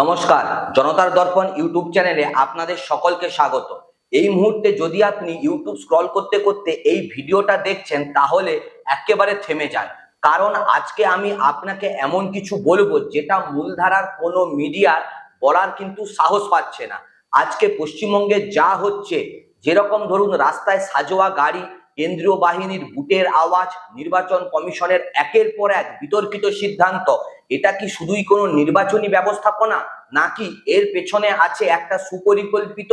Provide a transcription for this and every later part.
নমস্কার, জনতার দর্পণ ইউটিউব চ্যানেলে আপনাদের সকলকে স্বাগত। এই মুহূর্তে যদি আপনি ইউটিউব স্ক্রল করতে করতে এই ভিডিওটা দেখছেন তাহলে একেবারে থেমে যান, কারণ আজকে আমি আপনাকে এমন কিছু বলবো যেটা মূলধারার কোনো মিডিয়ার বলার কিন্তু সাহস পাচ্ছে না। আজকে পশ্চিমবঙ্গে যা হচ্ছে, যেরকম ধরুন রাস্তায় সাজোয়া গাড়ি, কেন্দ্রীয় বাহিনীর বুটের আওয়াজ, নির্বাচন কমিশনের একের পর এক বিতর্কিত সিদ্ধান্ত, এটা কি শুধুই কোনো নির্বাচনী ব্যবস্থাপনা, নাকি এর পেছনে আছে একটা সুপরিকল্পিত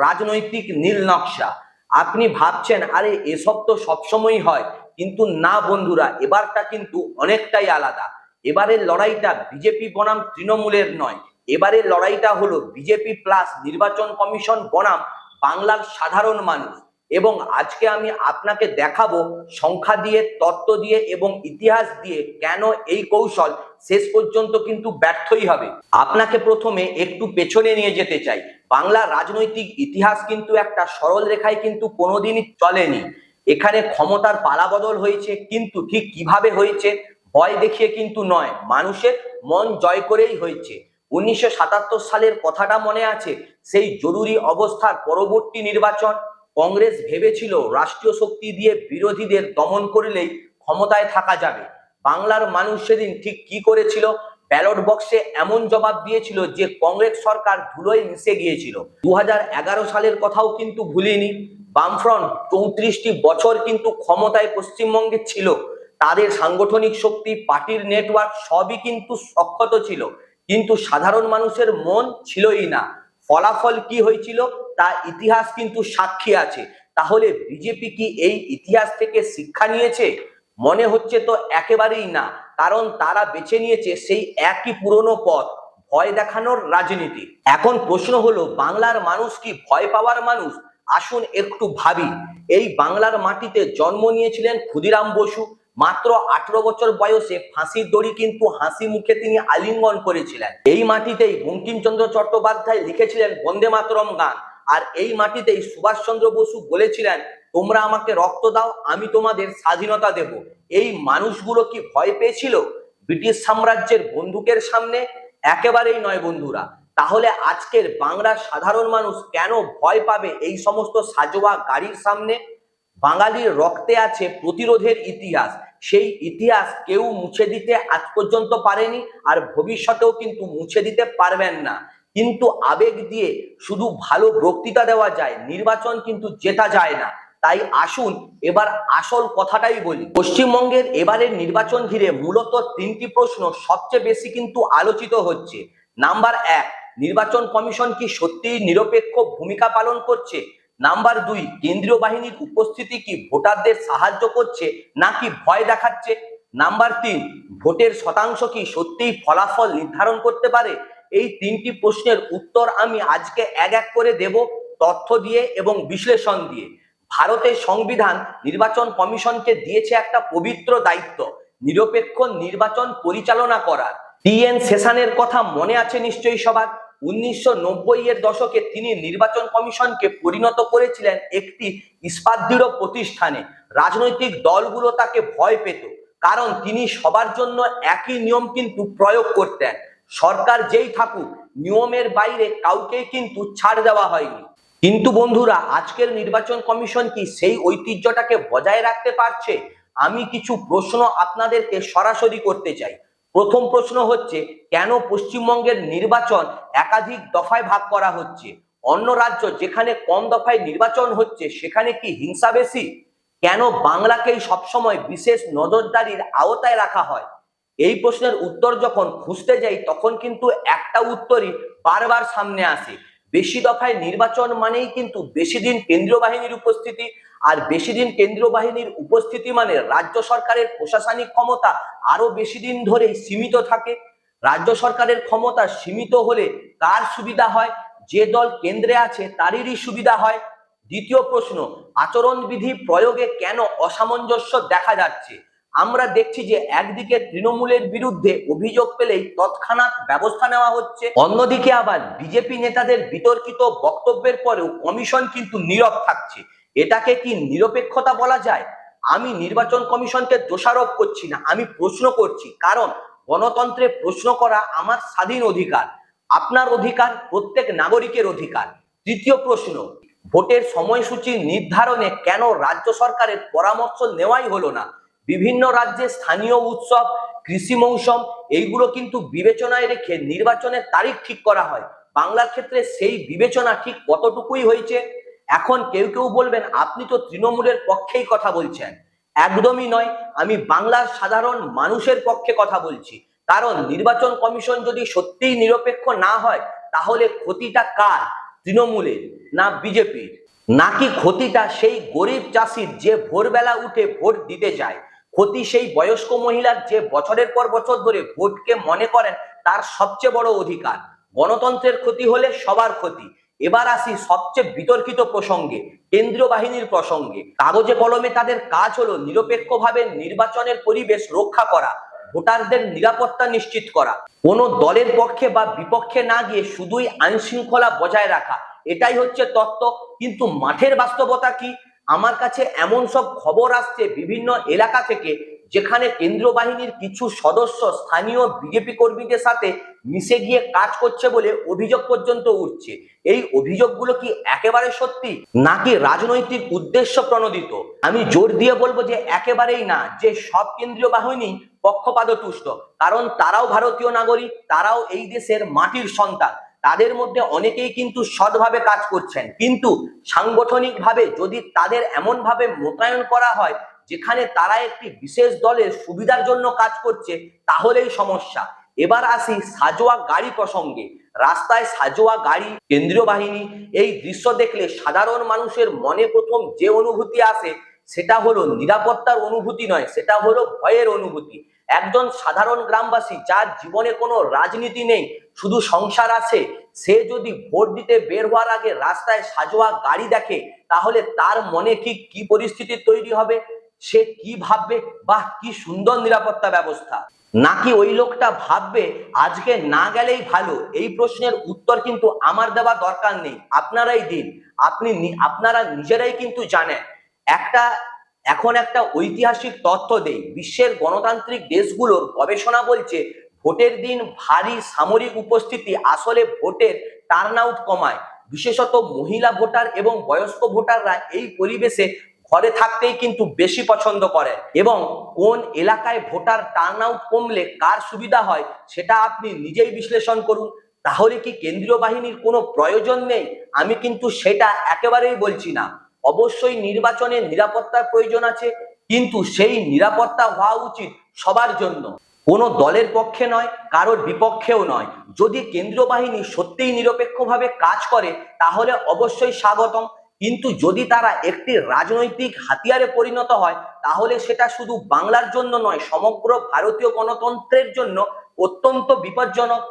রাজনৈতিক নীল নকশা? আপনি ভাবছেন আরে এসব তো সবসময়ই হয়, কিন্তু না বন্ধুরা, এবারটা কিন্তু অনেকটাই আলাদা। এবারের লড়াইটা বিজেপি বনাম তৃণমূলের নয়, এবারের লড়াইটা হলো বিজেপি প্লাস নির্বাচন কমিশন বনাম বাংলার সাধারণ মানুষ। এবং আজকে আমি আপনাকে দেখাবো সংখ্যা দিয়ে, তত্ত্ব দিয়ে এবং ইতিহাস দিয়ে কেন এই কৌশল শেষ পর্যন্ত কিন্তু ব্যর্থই হবে। আপনাকে প্রথমে একটু পেছনে নিয়ে যেতে চাই। বাংলার রাজনৈতিক ইতিহাস কিন্তু একটা সরল রেখায় কিন্তু কোনোদিনই চলেনি। এখানে ক্ষমতার পালাবদল হয়েছে, কিন্তু ঠিক কিভাবে হয়েছে? ভয় দেখিয়ে কিন্তু নয়, মানুষের মন জয় করেই হয়েছে। 1977 সালের কথাটা মনে আছে? সেই জরুরি অবস্থার পরবর্তী নির্বাচন। কংগ্রেস ভেবেছিল রাষ্ট্রীয় শক্তি দিয়ে বিরোধীদের দমন করলেই ক্ষমতায় থাকা যাবে। বাংলার মানুষ সেদিন ঠিক কি করেছিল? ব্যালট বক্সে এমন জবাব দিয়েছিল যে কংগ্রেস সরকার ধুলোয় মিশে গিয়েছিল। 2011 সালের কথাও কিন্তু ভুলিনি। বামফ্রন্ট 34টি বছর কিন্তু ক্ষমতায় পশ্চিমবঙ্গে ছিল। তাদের সাংগঠনিক শক্তি, পার্টির নেটওয়ার্ক সবই কিন্তু সক্ষত ছিল, কিন্তু সাধারণ মানুষের মন ছিলই না। ফলাফল কি হয়েছিল তা ইতিহাস কিন্তু সাক্ষী আছে। তাহলে বিজেপি কি এই ইতিহাস থেকে শিক্ষা নিয়েছে? মনে হচ্ছে তো একেবারেই না, কারণ তারা বেছে নিয়েছে সেই একই পুরনো পথ, ভয় দেখানোর রাজনীতি। এখন প্রশ্ন হলো, বাংলার মানুষ কি ভয় পাওয়ার মানুষ? আসুন একটু ভাবি। এই বাংলার মাটিতে জন্ম নিয়েছিলেন ক্ষুদিরাম বসু। মাত্র 18 বছর বয়সে ফাঁসির দড়ি কিন্তু হাসি মুখে তিনি আলিঙ্গন করেছিলেন। এই মাটিতেই বঙ্কিমচন্দ্র চট্টোপাধ্যায় লিখেছিলেন বন্দে মাতরম গান। আর এই মাটিতেই সুভাষচন্দ্র বসু বলেছিলেন, তোমরা আমাকে রক্ত দাও, আমি তোমাদের স্বাধীনতা দেব। এই মানুষগুলো কি ভয় পেয়েছিল ব্রিটিশ সাম্রাজ্যের বন্দুকের সামনে? একেবারেই নয় বন্ধুরা। তাহলে আজকের বাংলার সাধারণ মানুষ কেন ভয় পাবে এই সমস্ত সাজোয়া গাড়ির সামনে? বাঙালির রক্তে আছে প্রতিরোধের ইতিহাস। সেই ইতিহাস কেউ মুছে দিতে আজ পর্যন্ত পারেনি, আর ভবিষ্যতেও কিন্তু মুছে দিতে পারবেন না। কিন্তু আবেগ দিয়ে শুধু ভালো বক্তৃতা দেওয়া যায়, নির্বাচন কিন্তু জেতা যায় না। তাই আসুন এবার আসল কথাটাই বলি। পশ্চিমবঙ্গের এবারের নির্বাচন ঘিরে মূলত তিনটি প্রশ্ন সবচেয়ে বেশি কিন্তু আলোচিত হচ্ছে। নাম্বার 1, নির্বাচন কমিশন কি সত্যিই নিরপেক্ষ ভূমিকা পালন করছে? নাম্বার 2, কেন্দ্রীয় বাহিনীর উপস্থিতি কি ভোটারদের সাহায্য করছে নাকি ভয় দেখাচ্ছে? নাম্বার 3, ভোটের শতাংশ কি সত্যিই ফলাফল নির্ধারণ করতে পারে? এই তিনটি প্রশ্নের উত্তর আমি আজকে এক এক করে দেব, তথ্য দিয়ে এবং বিশ্লেষণ দিয়ে। ভারতের সংবিধান নির্বাচন কমিশনকে দিয়েছে একটা পবিত্র দায়িত্ব, নিরপেক্ষ নির্বাচন পরিচালনা করার। টি.এন. সেশনের কথা মনে আছে নিশ্চয়ই সবার। 1990-এর দশকে তিনি নির্বাচন কমিশনকে পরিণত করেছিলেন একটি ইস্পাতদৃঢ় প্রতিষ্ঠানে। রাজনৈতিক দলগুলো তাকে ভয় পেত, কারণ তিনি সবার জন্য একই নিয়ম কিন্তু প্রয়োগ করতেন। সরকার যেই থাকুক, নিয়মের বাইরে কাউকেই কিন্তু ছাড় দেওয়া হয়নি। কিন্তু বন্ধুরা, আজকের নির্বাচন কমিশন কি সেই ঐতিহ্যটাকে বজায় রাখতে পারছে? আমি কিছু প্রশ্ন আপনাদেরকে সরাসরি করতে চাই। প্রথম প্রশ্ন হচ্ছে, কেন পশ্চিমবঙ্গের নির্বাচন একাধিক দফায় ভাগ করা হচ্ছে? অন্য রাজ্য যেখানে কম দফায় নির্বাচন হচ্ছে সেখানে কি হিংসা বেশি? কেন বাংলাকেই সবসময় বিশেষ নজরদারির আওতায় রাখা হয়? এই প্রশ্নের উত্তর যখন খুঁজতে যাই তখন কিন্তু একটা উত্তরই বারবার সামনে আসে। বেশি দফায় নির্বাচন মানেই কিন্তু বেশি দিন কেন্দ্রীয় বাহিনীর উপস্থিতি, আর বেশি দিন কেন্দ্রীয় বাহিনীর উপস্থিতি মানে রাজ্য সরকারের প্রশাসনিক ক্ষমতা আরো বেশি দিন ধরেই সীমিত থাকে। রাজ্য সরকারের ক্ষমতা সীমিত হলে কার সুবিধা হয়? যে দল কেন্দ্রে আছে তারই সুবিধা হয়। দ্বিতীয় প্রশ্ন, আচরণবিধি প্রয়োগে কেন অসামঞ্জস্য দেখা যাচ্ছে? আমরা দেখছি যে একদিকে তৃণমূলের বিরুদ্ধে অভিযোগ পেলেই তৎক্ষণাৎ ব্যবস্থা নেওয়া হচ্ছে, অন্যদিকে আবার বিজেপি নেতাদের বিতর্কিত বক্তব্যের পরেও কমিশন কিন্তু নীরব থাকছে। এটাকে কি নিরপেক্ষতা বলা যায়? আমি নির্বাচন কমিশনকে দোষারোপ করছি না, আমি প্রশ্ন করছি, কারণ গণতন্ত্রে প্রশ্ন করা আমার স্বাধীন অধিকার। আপনার অধিকার প্রত্যেক নাগরিকের অধিকার। তৃতীয় প্রশ্ন, ভোটের সময়সূচি নির্ধারণে কেন রাজ্য সরকারের পরামর্শ নেওয়াই হলো না? বিভিন্ন রাজ্যে স্থানীয় উৎসব, কৃষি মৌসুম এইগুলো কিন্তু বিবেচনায় রেখে নির্বাচনের তারিখ ঠিক করা হয়। বাংলার ক্ষেত্রে সেই বিবেচনা ঠিক কতটুকুই হয়েছে? এখন কেউ কেউ বলবেন আপনি তো তৃণমূলের পক্ষেই কথা বলছেন। একদমই নয়, আমি বাংলার সাধারণ মানুষের পক্ষে কথা বলছি। কারণ নির্বাচন কমিশন যদি সত্যিই নিরপেক্ষ না হয়, তাহলে ক্ষতিটা কার? তৃণমূলের না বিজেপির? নাকি ক্ষতিটা সেই গরিব চাষির যে ভোরবেলা উঠে ভোট দিতে যায়? ক্ষতি সেই বয়স্ক মহিলার যে বছরের পর বছর ধরে ভোটকে মনে করেন তার সবচেয়ে বড় অধিকার? গণতন্ত্রের ক্ষতি হলে সবার ক্ষতি। এবার আসি সবচেয়ে বিতর্কিত প্রসঙ্গে, কেন্দ্রীয় বাহিনীর প্রসঙ্গে। কাগজে কলমে তাদের কাজ হলো নিরপেক্ষভাবে নির্বাচনের পরিবেশ রক্ষা করা, ভোটারদের নিরাপত্তা নিশ্চিত করা, কোনো দলের পক্ষে বা বিপক্ষে না গিয়ে শুধুই আইন শৃঙ্খলা বজায় রাখা। এটাই হচ্ছে তত্ত্ব। কিন্তু মাঠের বাস্তবতা কি? আমার কাছে এমন সব খবর আসছে বিভিন্ন এলাকা থেকে, যেখানে কেন্দ্রীয় বাহিনীর কিছু সদস্য স্থানীয় বিজেপি কর্মীদের সাথে মিশে গিয়ে কাজ করছে বলে অভিযোগ পর্যন্ত উঠছে। এই অভিযোগগুলো কি একেবারে সত্যি, নাকি রাজনৈতিক উদ্দেশ্য প্রণোদিত? আমি জোর দিয়ে বলবো যে একেবারেই না, যে সব কেন্দ্রীয় বাহিনী পক্ষপাতদুষ্ট। কারণ তারাও ভারতীয় নাগরিক, তারাও এই দেশের মাটির সন্তান। তাদের মধ্যে অনেকেই কিন্তু সৎভাবে কাজ করছেন, কিন্তু সাংগঠনিকভাবে যদি তাদের এমন ভাবে মোতায়েন করা হয় যেখানে তারা একটি বিশেষ দলের সুবিধার জন্য কাজ করছে, তাহলেই সমস্যা। এবার আসি সাজোয়া গাড়ি প্রসঙ্গে। রাস্তায় সাজোয়া গাড়ি, কেন্দ্রীয় বাহিনী, এই দৃশ্য দেখলে সাধারণ মানুষের মনে প্রথম যে অনুভূতি আসে সেটা হলো নিরাপত্তার অনুভূতি নয়, সেটা হলো ভয়ের অনুভূতি। একজন সাধারণ গ্রামবাসী যার জীবনে কোনো রাজনীতি নেই, শুধু সংসার আছে, সে যদি ভোট দিতে বের হওয়ার আগে রাস্তায় সাজোয়া গাড়ি দেখে, তাহলে তার মনে ঠিক কি পরিস্থিতি তৈরি হবে? সে কি ভাববে, বাহ কি সুন্দর নিরাপত্তা ব্যবস্থা। নাকি ওই লোকটা ভাববে আজকে না গেলেই ভালো? এই প্রশ্নের উত্তর কিন্তু আমার দেওয়া দরকার নেই, আপনারাই দিন। আপনারা নিজেরাই কিন্তু জানেন। এখন একটা ঐতিহাসিক তথ্য দেই। বিশ্বের গণতান্ত্রিক দেশগুলোর গবেষণা বলছে ভোটের দিন ভারী সামরিক উপস্থিতি আসলে ভোটের টার্ন আউট কমায়। বিশেষত মহিলা ভোটার এবং বয়স্ক ভোটাররা এই পরিবেশে ঘরে থাকতেই কিন্তু বেশি পছন্দ করেন। এবং কোন এলাকায় ভোটার টার্ন আউট কমলে কার সুবিধা হয় সেটা আপনি নিজেই বিশ্লেষণ করুন। তাহলে কি কেন্দ্রীয় বাহিনীর কোনো প্রয়োজন নেই? আমি কিন্তু সেটা একেবারেই বলছি না। অবশ্যই নির্বাচনের নিরাপত্তার প্রয়োজন আছে, কিন্তু সেই নিরাপত্তা হওয়া উচিত সবার জন্য, কোনো দলের পক্ষে নয়, কারোর বিপক্ষেও নয়। যদি কেন্দ্রীয় বাহিনী সত্যিই নিরপেক্ষভাবে কাজ করে তাহলে অবশ্যই স্বাগতম। কিন্তু যদি তারা একটি রাজনৈতিক হাতিয়ারে পরিণত হয়, তাহলে সেটা শুধু বাংলার জন্য নয়, সমগ্র ভারতীয় গণতন্ত্রের জন্য অত্যন্ত বিপজ্জনক।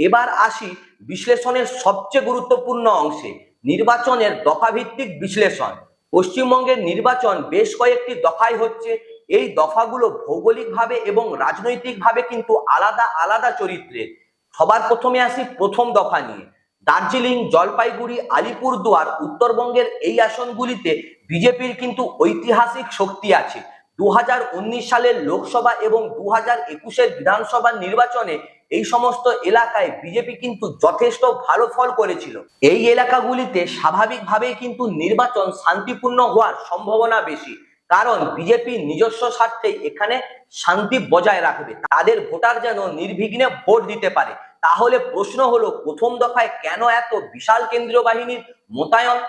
এবার আসি বিশ্লেষণের সবচেয়ে গুরুত্বপূর্ণ অংশে, নির্বাচনের দফাভিত্তিক বিশ্লেষণ। পশ্চিমবঙ্গের নির্বাচন বেশ কয়েকটি দফায় হচ্ছে। এই দফাগুলো ভৌগোলিকভাবে এবং রাজনৈতিকভাবে কিন্তু আলাদা আলাদা চরিত্রের। সবার প্রথমে আসি প্রথম দফা নিয়ে। দার্জিলিং, জলপাইগুড়ি, আলিপুরদুয়ার, উত্তরবঙ্গের এই আসনগুলিতে বিজেপির কিন্তু ঐতিহাসিক শক্তি আছে। 2019 সালের লোকসভা এবং 2021-এর বিধানসভা নির্বাচনে এই সমস্ত এলাকায় বিজেপি কিন্তু যথেষ্ট ভালো ফল করেছিল। এই এলাকাগুলিতে স্বাভাবিকভাবেই কিন্তু নির্বাচন শান্তিপূর্ণ হওয়ার সম্ভাবনা বেশি, কারণ বিজেপি নিজস্ব স্বার্থে এখানে শান্তি বজায় রাখবে, তাদের ভোটার যেন নির্বিঘ্নে ভোট দিতে পারে। তাহলে প্রশ্ন হলো, প্রথম দফায় কেন এত বিশাল কেন্দ্রীয় বাহিনীর মোতায়েন?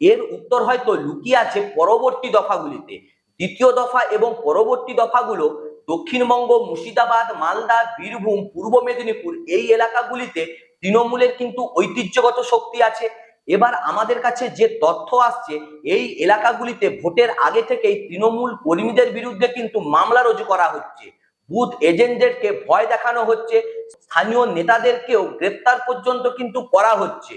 এর উত্তর হয়তো লুকিয়ে আছে পরবর্তী দফাগুলিতে। দ্বিতীয় দফা এবং পরবর্তী দফাগুলো দক্ষিণবঙ্গ, মুর্শিদাবাদ, মালদা, বীরভূম, পূর্ব মেদিনীপুর এই এলাকাগুলিতে তৃণমূলের কিন্তু ঐতিহ্যগত শক্তি আছে। এবার আমাদের কাছে যে তথ্য আসছে, এই এলাকাগুলিতে ভোটের আগে থেকেই তৃণমূল কর্মীদের বিরুদ্ধে কিন্তু মামলা রুজু করা হচ্ছে, বুথ এজেন্টদেরকে ভয় দেখানো হচ্ছে, স্থানীয় নেতাদেরকেও গ্রেপ্তার পর্যন্ত কিন্তু করা হচ্ছে।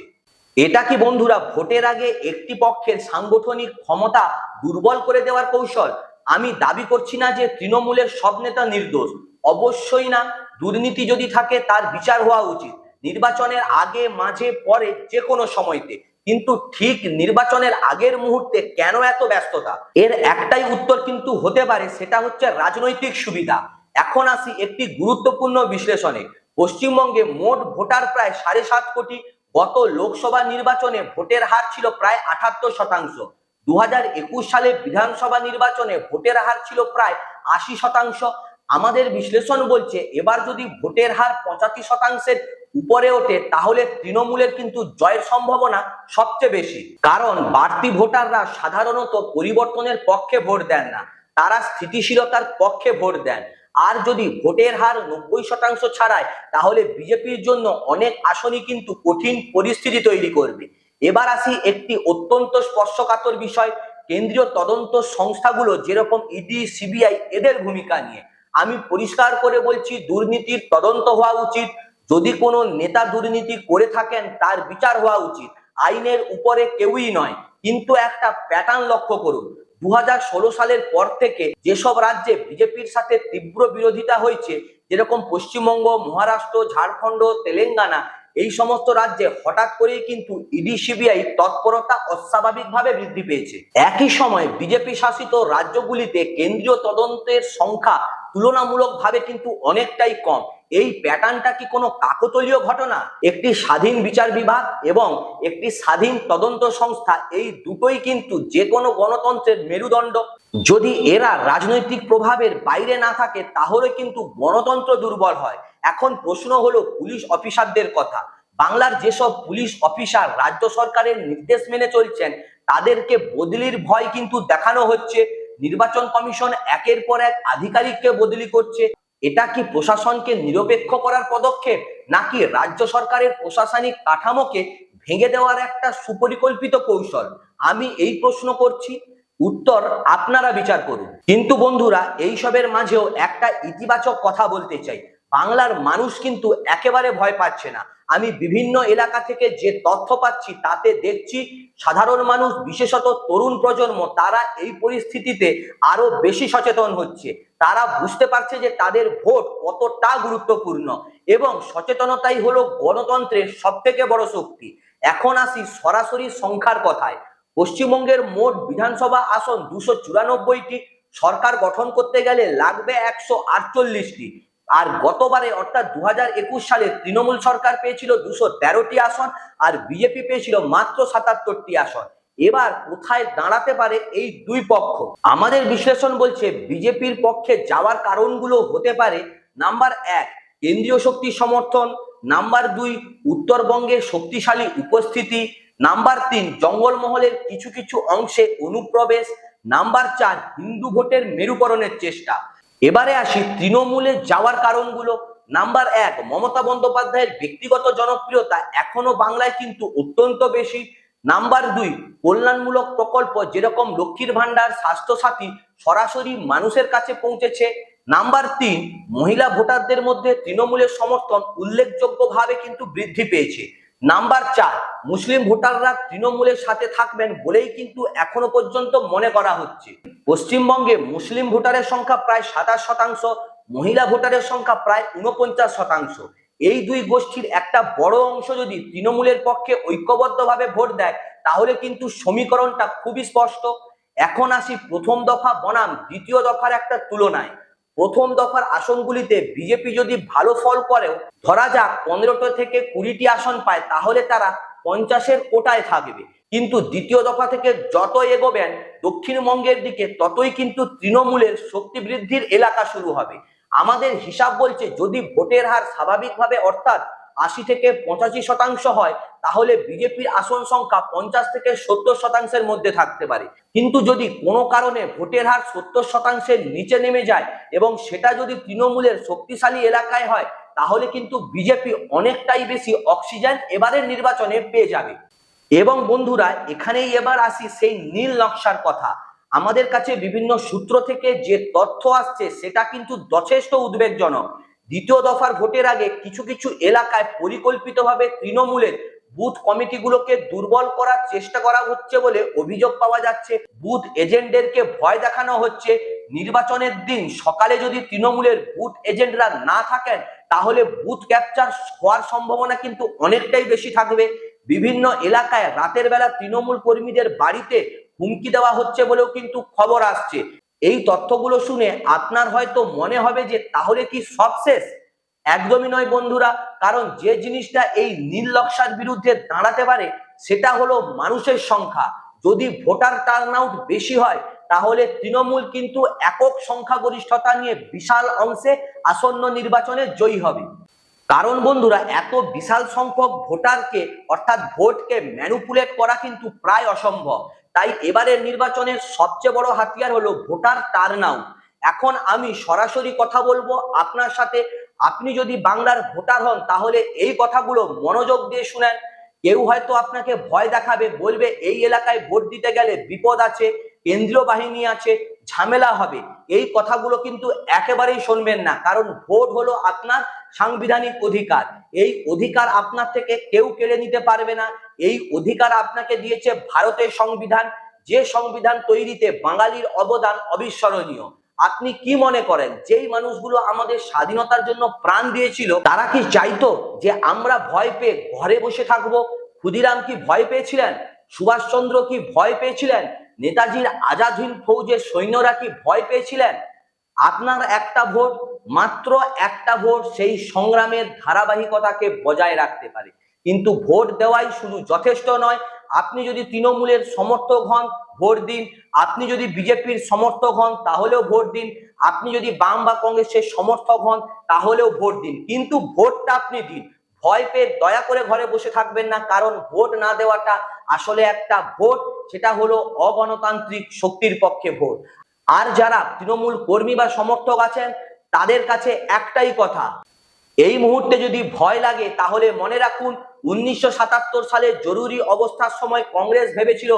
এটা কি বন্ধুরা ভোটের আগে একটি পক্ষের সাংগঠনিক ক্ষমতা দুর্বল করে দেওয়ার কৌশল? আমি দাবি করছি না যে তৃণমূলের সব নেতা নির্দোষ, অবশ্যই না। দুর্নীতি যদি থাকে তার বিচার হওয়া উচিত, নির্বাচনের আগে, মাঝে, পরে, যে কোনো সময়তে। কিন্তু ঠিক নির্বাচনের আগের মুহূর্তে কেন এত ব্যস্ততা? এর একটাই উত্তর কিন্তু হতে পারে, সেটা হচ্ছে রাজনৈতিক সুবিধা। এখন আসি একটি গুরুত্বপূর্ণ বিশ্লেষণে। পশ্চিমবঙ্গে মোট ভোটার প্রায় 7.5 কোটি। গত লোকসভা নির্বাচনে ভোটের হার ছিল প্রায় 78%। 2021 সালে বিধানসভা নির্বাচনে ভোটের হার ছিল প্রায় 80%। আমাদের বিশ্লেষণ বলছে এবার যদি ভোটের হার 85%-এর উপরে ওঠে তাহলে তৃণমূলের কিন্তু জয়ের সম্ভাবনা সবচেয়ে বেশি। কারণ বাড়তি ভোটাররা সাধারণত পরিবর্তনের পক্ষে ভোট দেন না, তারা স্থিতিশীলতার পক্ষে ভোট দেন। আর যদি ভোটের হার 90% ছাড়ায় তাহলে বিজেপির জন্য অনেক আসনই কিন্তু কঠিন পরিস্থিতি তৈরি করবে। এবার আসি একটি অত্যন্ত স্পর্শকাতর বিষয়, কেন্দ্রীয় তদন্ত সংস্থাগুলো যেরকম ইডি, সিবিআই এদের ভূমিকা নিয়ে। আমি পরিষ্কার করে বলছি, দুর্নীতির তদন্ত হওয়া উচিত। যদি কোনো নেতা দুর্নীতি করে থাকেন তার বিচার হওয়া উচিত, আইনের উপরে কেউই নয়। কিন্তু একটা প্যাটার্ন লক্ষ্য করুন, 2016 সালের পর থেকে যেসব রাজ্যে বিজেপির সাথে তীব্র বিরোধিতা হয়েছে, যেরকম পশ্চিমবঙ্গ, মহারাষ্ট্র, ঝাড়খণ্ড, তেলেঙ্গানা, এই সমস্ত রাজ্যে হঠাৎ করেই কিন্তু ইডি, সিবিআই তৎপরতা অস্বাভাবিকভাবে বৃদ্ধি পেয়েছে। একই সময় বিজেপি শাসিত রাজ্যগুলিতে কেন্দ্রীয় তদন্তের সংখ্যা তুলনামূলকভাবে কিন্তু অনেকটাই কম। এই প্যাটার্নটা কি কোনো কাকতালীয় ঘটনা? একটি স্বাধীন বিচার বিভাগ এবং একটি স্বাধীন তদন্ত সংস্থা, এই দুটোই কিন্তু যে কোনো গণতন্ত্রের মেরুদণ্ড। যদি এরা রাজনৈতিক প্রভাবের বাইরে না থাকে তাহলে কিন্তু গণতন্ত্র দুর্বল হয়। এখন প্রশ্ন হলো পুলিশ অফিসারদের কথা। বাংলার যেসব পুলিশ অফিসার রাজ্য সরকারের নির্দেশ মেনে চলছেন তাদেরকে বদলির ভয় কিন্তু দেখানো হচ্ছে। নির্বাচন কমিশন একের পর এক আধিকারিককে বদলি করছে। এটা কি প্রশাসনকে নিরপেক্ষ করার পদক্ষেপ, নাকি রাজ্য সরকারের প্রশাসনিক কাঠামোকে ভেঙে দেওয়ার একটা সুপরিকল্পিত কৌশল? আমি এই প্রশ্ন করছি, উত্তর আপনারা বিচার করুন। কিন্তু বন্ধুরা, এইসবের মাঝেও একটা ইতিবাচক কথা বলতে চাই, বাংলার মানুষ কিন্তু একেবারে ভয় পাচ্ছে না। আমি বিভিন্ন এলাকা থেকে যে তথ্য পাচ্ছি তাতে দেখছি সাধারণ মানুষ, বিশেষত তরুণ প্রজন্ম, তারা এই পরিস্থিতিতে আরো বেশি সচেতন হচ্ছে। তারা বুঝতে পারছে যে তাদের ভোট কতটা গুরুত্বপূর্ণ এবং সচেতনতাই হলো গণতন্ত্রের সব থেকে বড় শক্তি। এখন আসি সরাসরি সংখ্যার কথায়। পশ্চিমবঙ্গের মোট বিধানসভা আসন 294টি, সরকার গঠন করতে গেলে লাগবে 148টি। আর গতবারে অর্থাৎ 2021 সালে তৃণমূল সরকার পেয়েছিল 213টি আসন আর বিজেপি পেয়েছিল মাত্র 77টি আসন। এবার কোথায় দাঁড়াতে পারে এই দুই পক্ষ? আমাদের বিশ্লেষণ বলছে বিজেপির পক্ষে যাওয়ার কারণগুলো হতে পারে: নাম্বার 1, কেন্দ্রীয় শক্তি সমর্থন; নাম্বার 2, উত্তরবঙ্গের শক্তিশালী উপস্থিতি; নাম্বার 3, জঙ্গলমহলের কিছু কিছু অংশে অনুপ্রবেশ; নাম্বার 4, হিন্দু ভোটের মেরুকরণের চেষ্টা। এবারে আসি তৃণমূলে যাওয়ার কারণগুলো। নাম্বার 1, মমতা বন্দ্যোপাধ্যায়ের ব্যক্তিগত জনপ্রিয়তা এখনো বাংলায় কিন্তু অত্যন্ত বেশি। নাম্বার 2, কল্যাণমূলক প্রকল্প যেরকম লক্ষ্মীর ভান্ডার, স্বাস্থ্যসাথী সরাসরি মানুষের কাছে পৌঁছেছে। নাম্বার 3, মহিলা ভোটারদের মধ্যে তৃণমূলের সমর্থন উল্লেখযোগ্যভাবে কিন্তু বৃদ্ধি পেয়েছে। নাম্বার 4, মুসলিম ভোটাররা তৃণমূলের সাথে থাকবেন বলেই কিন্তু এখনো পর্যন্ত মনে করা হচ্ছে। পশ্চিমবঙ্গে মুসলিম ভোটারের সংখ্যা প্রায় 27%, মহিলা ভোটারের সংখ্যা প্রায় 49%। এই দুই গোষ্ঠীর একটা বড় অংশ যদি তৃণমূলের পক্ষে ঐক্যবদ্ধভাবে ভোট দেয় তাহলে কিন্তু সমীকরণটা খুবই স্পষ্ট। এখন আসি প্রথম দফা বনাম দ্বিতীয় দফার একটা তুলনায়। প্রথম দফার আসনগুলিতে বিজেপি যদি ভালো ফল করেও, ধরা যাক 15 থেকে 20টি আসন পায়, তাহলে তারা 50-এর কোটায় থাকবে। কিন্তু দ্বিতীয় দফা থেকে যত এগোবেন দক্ষিণবঙ্গের দিকে ততই কিন্তু তৃণমূলের শক্তি বৃদ্ধির এলাকা শুরু হবে। আমাদের হিসাব বলছে যদি ভোটের হার স্বাভাবিকভাবে অর্থাৎ 80 থেকে 85% হয় তাহলে বিজেপির আসন সংখ্যা 50 থেকে 70%-এর মধ্যে থাকতে পারে। কিন্তু যদি কোনো কারণে ভোটের হার 70%-এর নিচে নেমে যায় এবং সেটা যদি তৃণমূলের শক্তিশালী এলাকায় হয় তাহলে কিন্তু বিজেপি অনেকটাই বেশি অক্সিজেন এবারের নির্বাচনে পেয়ে যাবে। এবং বন্ধুরা, এখানেই এবার আসি সেই নীল নকশার কথা। আমাদের কাছে বিভিন্ন সূত্র থেকে যে তথ্য আসছে সেটা কিন্তু যথেষ্ট উদ্বেগজনক। দ্বিতীয় দফার ভোটের আগে কিছু কিছু এলাকায় পরিকল্পিতভাবে তৃণমূলের বুথ কমিটিগুলোকে দুর্বল করার চেষ্টা করা হচ্ছে বলে অভিযোগ পাওয়া যাচ্ছে। বুথ এজেন্টদেরকে ভয় দেখানো হচ্ছে। নির্বাচনের দিন সকালে যদি তৃণমূলের বুথ এজেন্টরা না থাকেন তাহলে বুথ ক্যাপচার হওয়ার সম্ভাবনা কিন্তু অনেকটাই বেশি থাকবে। বিভিন্ন এলাকায় রাতের বেলা তৃণমূল কর্মীদের বাড়িতে হুমকি দেওয়া হচ্ছে বলেও কিন্তু খবর আসছে। এই তথ্যগুলো শুনে আপনার হয়তো মনে হবে যে তাহলে কি সব শেষ? একদমই নয় বন্ধুরা, কারণ যে জিনিসটা এই নীল নকশার বিরুদ্ধে দাঁড়াতে পারে সেটা হলো মানুষের সংখ্যা। যদি ভোটার টার্ন আউট বেশি হয় তাহলে তৃণমূল কিন্তু একক সংখ্যাগরিষ্ঠতা নিয়ে বিশাল অংশে আসন্ন নির্বাচনে জয়ী হবে। কারণ বন্ধুরা, এত বিশাল সংখ্যক ভোটারকে অর্থাৎ ভোটকে ম্যানিপুলেট করা কিন্তু প্রায় অসম্ভব। তাই এবারের নির্বাচনের সবচেয়ে বড় হাতিয়ার হলো ভোটার টার্ন আউট। এখন আমি সরাসরি কথা বলবো আপনার সাথে। আপনি যদি বাংলার ভোটার হন তাহলে এই কথাগুলো মনোযোগ দিয়ে শুনেন। কেউ হয়তো আপনাকে ভয় দেখাবে, বলবে এই এলাকায় ভোট দিতে গেলে বিপদ আছে, কেন্দ্রীয় বাহিনী আছে, ঝামেলা হবে। এই কথাগুলো কিন্তু একেবারেই শুনবেন না, কারণ ভোট হলো আপনার সাংবিধানিক অধিকার। এই অধিকার আপনার থেকে কেউ কেড়ে নিতে পারবে না। এই অধিকার আপনাকে দিয়েছে ভারতের সংবিধান, যে সংবিধান তৈরিতে বাঙালির অবদান অবিস্মরণীয়। আপনি কি মনে করেন, যেই মানুষগুলো আমাদের স্বাধীনতার জন্য প্রাণ দিয়েছিল তারা কি চাইতো যে আমরা ভয় পেয়ে ঘরে বসে থাকবো? ক্ষুদিরাম কি ভয় পেয়েছিলেন? সুভাষচন্দ্র কি ভয় পেয়েছিলেন? নেতাজির আজাদ হিন্দ ফৌজের সৈন্যরা কি ভয় পেয়েছিলেন? আপনার একটা ভোট, মাত্র একটা ভোট সেই সংগ্রামের ধারাবাহিকতাকে বজায় রাখতে পারে। কিন্তু ভোট দেওয়াই শুধু যথেষ্ট নয়। আপনি যদি তৃণমূলের সমর্থক হন, ভোট দিন। আপনি যদি বিজেপির সমর্থক হন তাহলেও ভোট দিন। আপনি যদি বাম বা কংগ্রেসের সমর্থক হন তাহলেও ভোট দিন, কিন্তু ভোটটা আপনি দিন। ভয় পেয়ে দয়া করে ঘরে বসে থাকবেন না, কারণ ভোট না দেওয়াটা আসলে একটা ভোট, সেটা হলো অগণতান্ত্রিক শক্তির পক্ষে ভোট। আর যারা তৃণমূল কর্মী বা সমর্থক আছেন তাদের কাছে একটাই কথা, এই মুহূর্তে যদি ভয় লাগে তাহলে মনে রাখুন 1977 সালে জরুরি অবস্থার সময় কংগ্রেস ভেবেছিল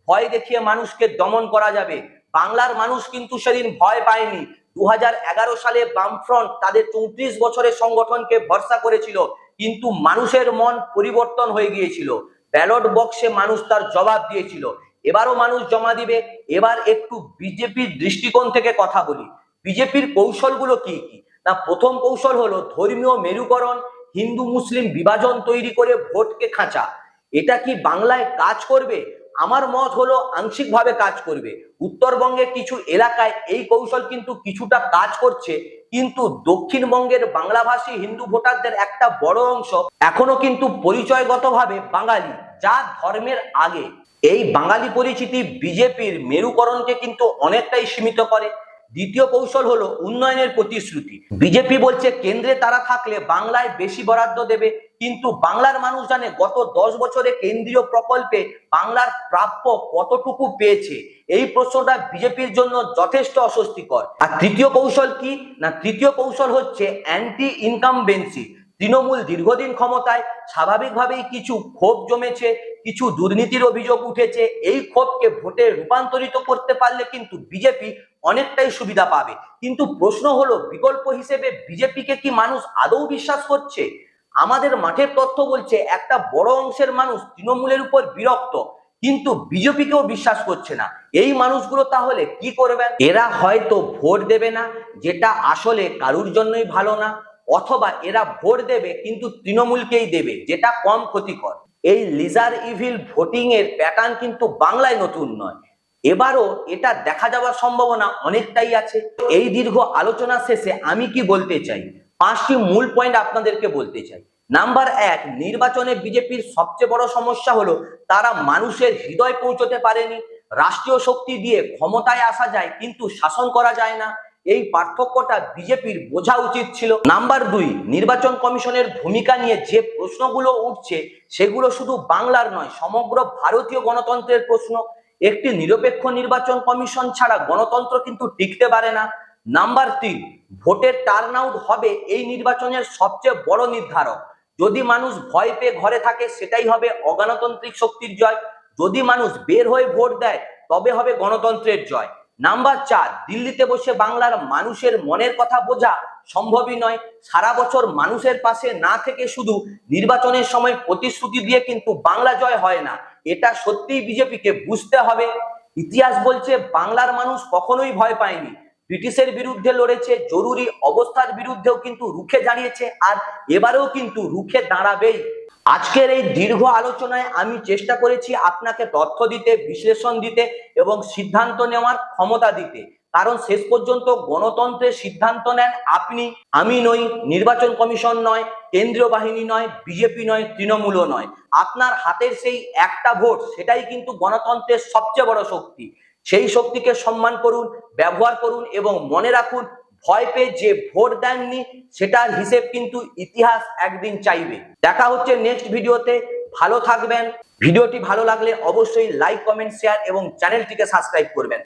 ভয় দেখিয়ে মানুষকে দমন করা যাবে। বাংলার মানুষ কিন্তু সেদিন ভয় পায়নি। 2011 সালে বামফ্রন্ট তাদের 34 বছরের সংগঠনকে ভরসা করেছিল, কিন্তু মানুষের মন পরিবর্তন হয়ে গিয়েছিল। ব্যালট বক্সে মানুষ তার জবাব দিয়েছিল। এবারও মানুষ জমা দিবে। এবার একটু বিজেপির দৃষ্টিকোণ থেকে কথা বলি। বিজেপির কৌশলগুলো কি কি? না, প্রথম কৌশল হলো ধর্মীয় মেরুকরণ, হিন্দু মুসলিম বিভাজন তৈরি করে ভোটকে খাঁচা। এটা কি বাংলায় কাজ করবে? আমার মত হলো আংশিকভাবে কাজ করবে। উত্তরবঙ্গের কিছু এলাকায় এই কৌশল কিন্তু কিছুটা কাজ করছে, কিন্তু দক্ষিণবঙ্গের বাংলাভাষী হিন্দু ভোটারদের একটা বড় অংশ এখনো কিন্তু পরিচয়গতভাবে বাঙালি, যা ধর্মের আগে। এই বাঙালি পরিচিতি বিজেপির মেরুকরণকে কিন্তু অনেকটাই সীমিত করে। দ্বিতীয় কৌশল হলো উন্নয়নের প্রতিশ্রুতি। বিজেপি বলছে কেন্দ্রে তারা থাকলে বাংলায় বেশি বরাদ্দ দেবে, কিন্তু বাংলার মানুষ জানে গত 10 বছরে কেন্দ্রীয় প্রকল্পে বাংলার প্রাপ্য কতটুকু পেয়েছে। এই প্রশ্নটা বিজেপির জন্য যথেষ্ট অস্বস্তিকর। আর তৃতীয় কৌশল কি? না, তৃতীয় কৌশল হচ্ছে অ্যান্টি ইনকামবেন্সি। তৃণমূল দীর্ঘদিন ক্ষমতায়, স্বাভাবিকভাবেই কিছু ক্ষোভ জমেছে, কিছু দুর্নীতির অভিযোগ উঠেছে। এই ক্ষোভকে ভোটে রূপান্তরিত করতে পারলে কিন্তু বিজেপি অনেকটাই সুবিধা পাবে। কিন্তু প্রশ্ন হলো, বিকল্প হিসেবে বিজেপিকে কি মানুষ আদৌ বিশ্বাস করছে? আমাদের মাঠের তথ্য বলছে একটা বড় অংশের মানুষ তৃণমূলের উপর বিরক্ত, কিন্তু বিজেপিকেও বিশ্বাস করছে না। এই মানুষগুলো তাহলে কি করবেন? এরা হয়তো ভোট দেবে না, যেটা আসলে কারুর জন্যই ভালো না, অথবা এরা ভোট দেবে কিন্তু তৃণমূলকেই দেবে, যেটা কম ক্ষতিকর। এই লিজার ইভিল ভোটিং এর প্যাটার্ন কিন্তু বাংলায় নতুন নয়। এবারও এটা দেখা যাওয়ার সম্ভাবনা অনেকটাই আছে। এই দীর্ঘ আলোচনা শেষে আমি কি বলতে চাই, 5টি মূল পয়েন্ট আপনাদেরকে বলতে চাই। নাম্বার 1, নির্বাচনে বিজেপির সবচেয়ে বড় সমস্যা হলো তারা মানুষের হৃদয় পৌঁছতে পারেনি। রাষ্ট্রীয় শক্তি দিয়ে ক্ষমতায় আসা যায়, কিন্তু শাসন করা যায় না। এই পার্থক্যটা বিজেপির বোঝা উচিত ছিল। নাম্বার 2, নির্বাচন কমিশনের ভূমিকা নিয়ে যে প্রশ্নগুলো উঠছে সেগুলো শুধু বাংলার নয়, সমগ্র ভারতীয় গণতন্ত্রের প্রশ্ন। একটি নিরপেক্ষ নির্বাচন কমিশন ছাড়া গণতন্ত্র কিন্তু টিকতে পারে না। নাম্বার 3, ভোটের টার্ন আউট হবে এই নির্বাচনের সবচেয়ে বড় নির্ধারক। যদি মানুষ ভয় পেয়ে ঘরে থাকে সেটাই হবে অগণতান্ত্রিক শক্তির জয়। যদি মানুষ বের হয়ে ভোট দেয় তবে হবে গণতন্ত্রের জয়। নাম্বার 4, দিল্লিতে বসে বাংলার মানুষের মনের কথা বোঝা সম্ভবই নয়। সারা বছর মানুষের পাশে না থেকে শুধু নির্বাচনের সময় প্রতিশ্রুতি দিয়ে কিন্তু বাংলা জয় হয় না। এটা সত্যিই বিজেপিকে বুঝতে হবে। ইতিহাস বলছে বাংলার মানুষ কখনোই ভয় পায়নি। ব্রিটিশের বিরুদ্ধে লড়েছে, জরুরি অবস্থার বিরুদ্ধেও কিন্তু রুখে দাঁড়িয়েছে, আর এবারেও কিন্তু রুখে দাঁড়াবেই। আজকের এই দীর্ঘ আলোচনায় আমি চেষ্টা করেছি আপনাকে তথ্য দিতে, বিশ্লেষণ দিতে এবং সিদ্ধান্ত নেওয়ার ক্ষমতা দিতে। কারণ শেষ পর্যন্ত গণতন্ত্রের সিদ্ধান্ত নেন আপনি, আমি নই, নির্বাচন কমিশন নয়, কেন্দ্রীয় বাহিনী নয়, বিজেপি নয়, তৃণমূলও নয়। আপনার হাতের সেই একটা ভোট, সেটাই কিন্তু গণতন্ত্রের সবচেয়ে বড় শক্তি। সেই শক্তিকে সম্মান করুন, ব্যবহার করুন এবং মনে রাখুন, ভয় পেয়ে যে ভোট দেননি সেটার হিসেব কিন্তু ইতিহাস একদিন চাইবে। দেখা হচ্ছে নেক্সট ভিডিওতে। ভালো থাকবেন। ভিডিওটি ভালো লাগলে অবশ্যই লাইক, কমেন্ট, শেয়ার এবং চ্যানেলটিকে সাবস্ক্রাইব করবেন।